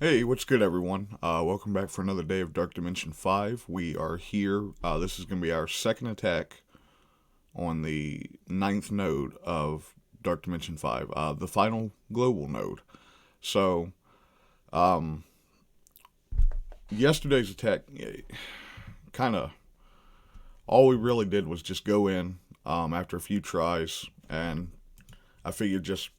Hey, what's good, everyone? Welcome back for another day of Dark Dimension 5. We are here. This is going to be our second attack on the ninth node of Dark Dimension 5, the final global node. So, um, yesterday's attack, kind of, all we really did was just go in after a few tries, and I figured just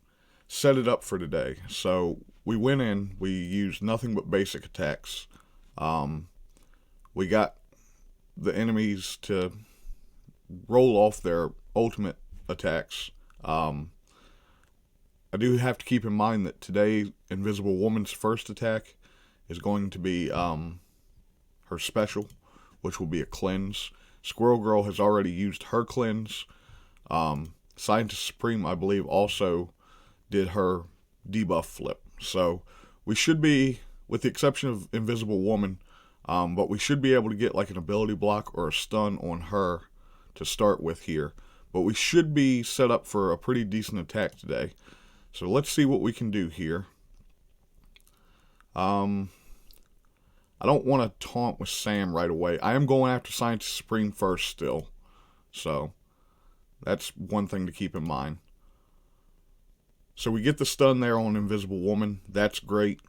set it up for today. So, we went in, we used nothing but basic attacks. Um, we got the enemies to roll off their ultimate attacks. Um, I do have to keep in mind that today Invisible Woman's first attack is going to be her special, which will be a cleanse. Squirrel Girl has already used her cleanse. Scientist Supreme, I believe, also did her debuff flip. So we should be, with the exception of Invisible Woman, but we should be able to get like an ability block or a stun on her to start with here. But we should be set up for a pretty decent attack today. So let's see what we can do here. I don't want to taunt with Sam right away. I am going after Scientist Supreme first still. So that's one thing to keep in mind. So we get the stun there on Invisible Woman. That's great.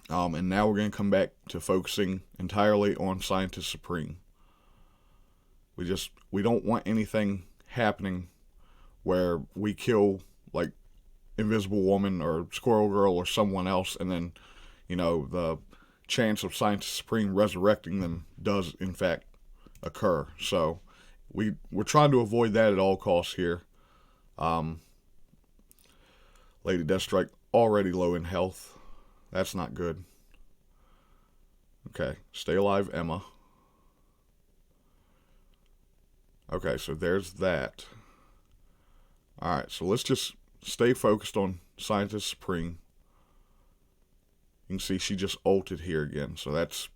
And now we're going to come back to focusing entirely on Scientist Supreme. We don't want anything happening where we kill like Invisible Woman or Squirrel Girl or someone else, and then the chance of Scientist Supreme resurrecting them does in fact occur. So we're trying to avoid that at all costs here. Lady Deathstrike already low in health. That's not good. Okay, stay alive, Emma. Okay, so there's that. Alright, so let's just stay focused on Scientist Supreme. You can see she just ulted here again, so that's...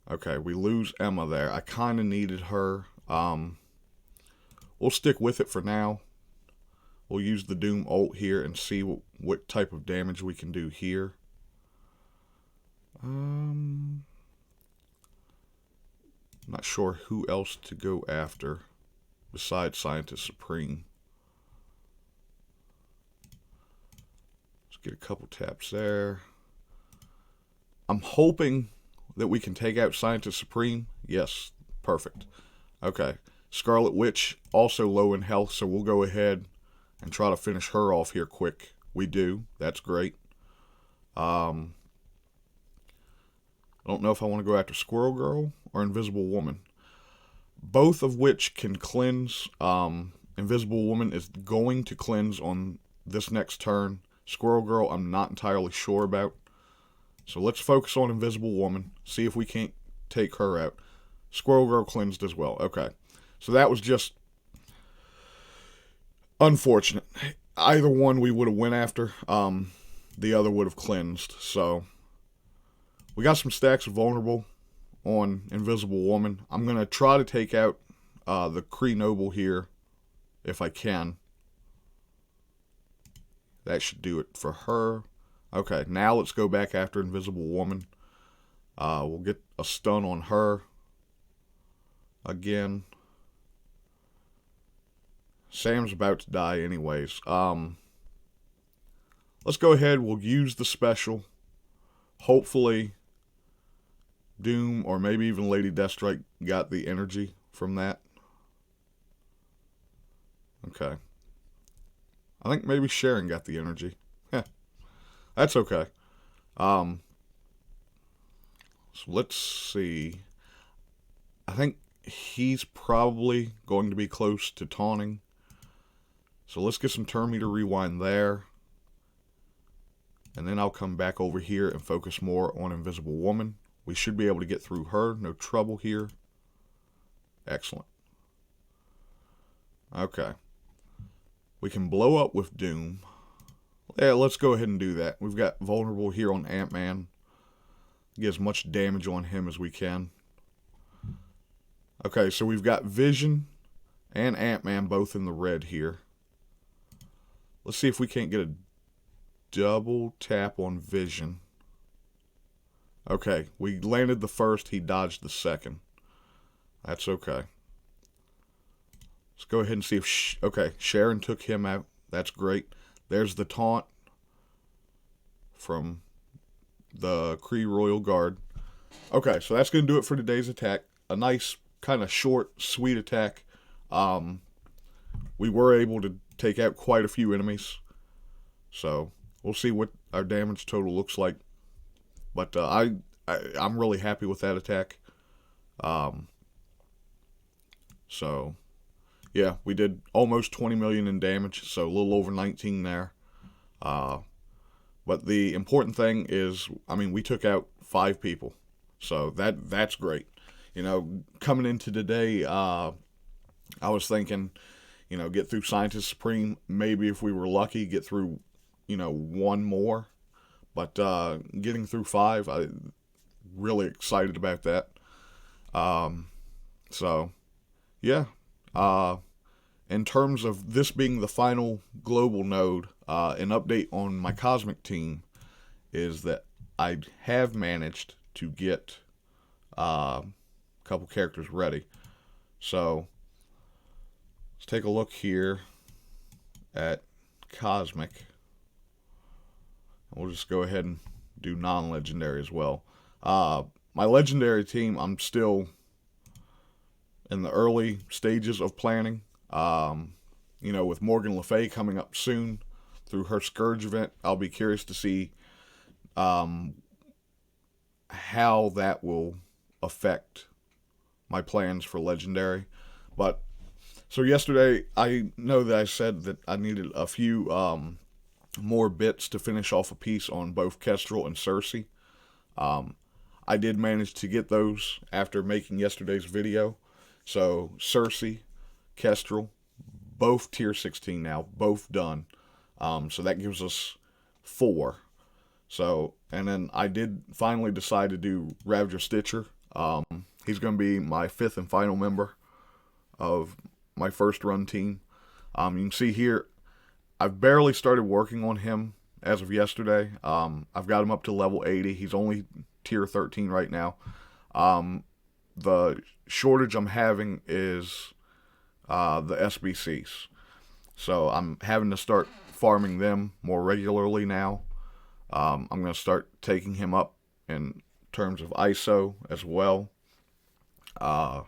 Okay, we lose Emma there. I kind of needed her. We'll stick with it for now. We'll use the Doom ult here and see what type of damage we can do here. Not sure who else to go after besides Scientist Supreme. Let's get a couple taps there. I'm hoping that we can take out Scientist Supreme. Yes, perfect. Okay, Scarlet Witch also low in health, so we'll go ahead and try to finish her off here quick. We do. That's great. I don't know if I want to go after Squirrel Girl or Invisible Woman. Both of which can cleanse. Invisible Woman is going to cleanse on this next turn. Squirrel Girl, I'm not entirely sure about. So let's focus on Invisible Woman. See if we can't take her out. Squirrel Girl cleansed as well. Okay. So that was just unfortunate. Either one we would have went after. The other would have cleansed. So we got some stacks of vulnerable on Invisible Woman. I'm going to try to take out the Kree Noble here if I can. That should do it for her. Okay, now let's go back after Invisible Woman. We'll get a stun on her again. Sam's about to die anyways. Let's go ahead. We'll use the special. Hopefully Doom or maybe even Lady Deathstrike got the energy from that. Okay. I think maybe Sharon got the energy. That's okay. So let's see. I think he's probably going to be close to taunting. So let's get some turn meter rewind there. And then I'll come back over here and focus more on Invisible Woman. We should be able to get through her. No trouble here. Excellent. Okay. We can blow up with Doom. Yeah, let's go ahead and do that. We've got vulnerable here on Ant-Man. Get as much damage on him as we can. Okay, so we've got Vision and Ant-Man both in the red here. Let's see if we can't get a double tap on vision. Okay, we landed the first, he dodged the second. That's okay. Let's go ahead and see if... okay, Sharon took him out. That's great. There's the taunt from the Kree Royal Guard. Okay, so that's going to do it for today's attack. A nice, kind of short, sweet attack. We were able to take out quite a few enemies. So, we'll see what our damage total looks like. But I'm really happy with that attack. So, yeah, we did almost 20 million in damage, so a little over 19 there. But the important thing is, I mean, we took out 5 people, so that's great. You know, coming into today, I was thinking, you know, get through Scientist Supreme, maybe if we were lucky, get through, you know, 1 more. But getting through 5, I'm really excited about that. So, yeah. In terms of this being the final global node, an update on my Cosmic team is that I have managed to get a couple characters ready. So, let's take a look here at Cosmic. We'll just go ahead and do non-legendary as well. My legendary team, I'm still in the early stages of planning. You know, with Morgan Le Fay coming up soon through her Scourge event, I'll be curious to see how that will affect my plans for legendary. But so yesterday, I know that I said that I needed a few more bits to finish off a piece on both Kestrel and Cersei. I did manage to get those after making yesterday's video. So Cersei, Kestrel, both tier 16 now, both done. So that gives us 4. So, and then I did finally decide to do Ravager Stitcher. He's going to be my 5th and final member of my first run team. You can see here, I've barely started working on him as of yesterday. I've got him up to level 80. He's only tier 13 right now. The shortage I'm having is the SBCs. So I'm having to start farming them more regularly now. I'm going to start taking him up in terms of ISO as well. But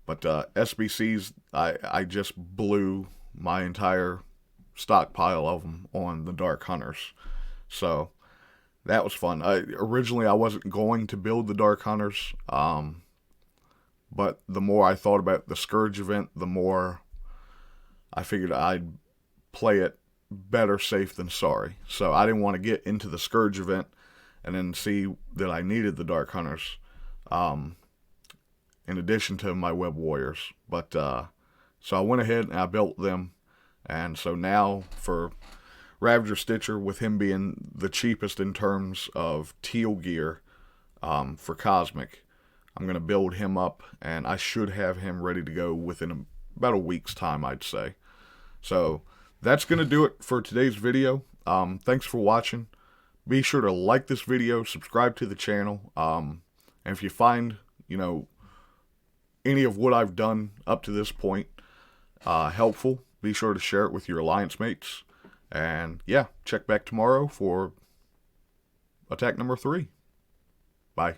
SBCs, I just blew my entire stockpile of them on the Dark Hunters. So that was fun. Originally, I wasn't going to build the Dark Hunters. But the more I thought about the Scourge event, the more I figured I'd play it better safe than sorry. So I didn't want to get into the Scourge event and then see that I needed the Dark Hunters in addition to my Web Warriors. But so I went ahead and I built them. And so now for Ravager Stitcher, with him being the cheapest in terms of teal gear for Cosmic, I'm going to build him up, and I should have him ready to go within about a week's time, I'd say. So that's going to do it for today's video. Thanks for watching. Be sure to like this video, subscribe to the channel, and if you find, you know, any of what I've done up to this point helpful, be sure to share it with your alliance mates. And yeah, check back tomorrow for attack number 3. Bye.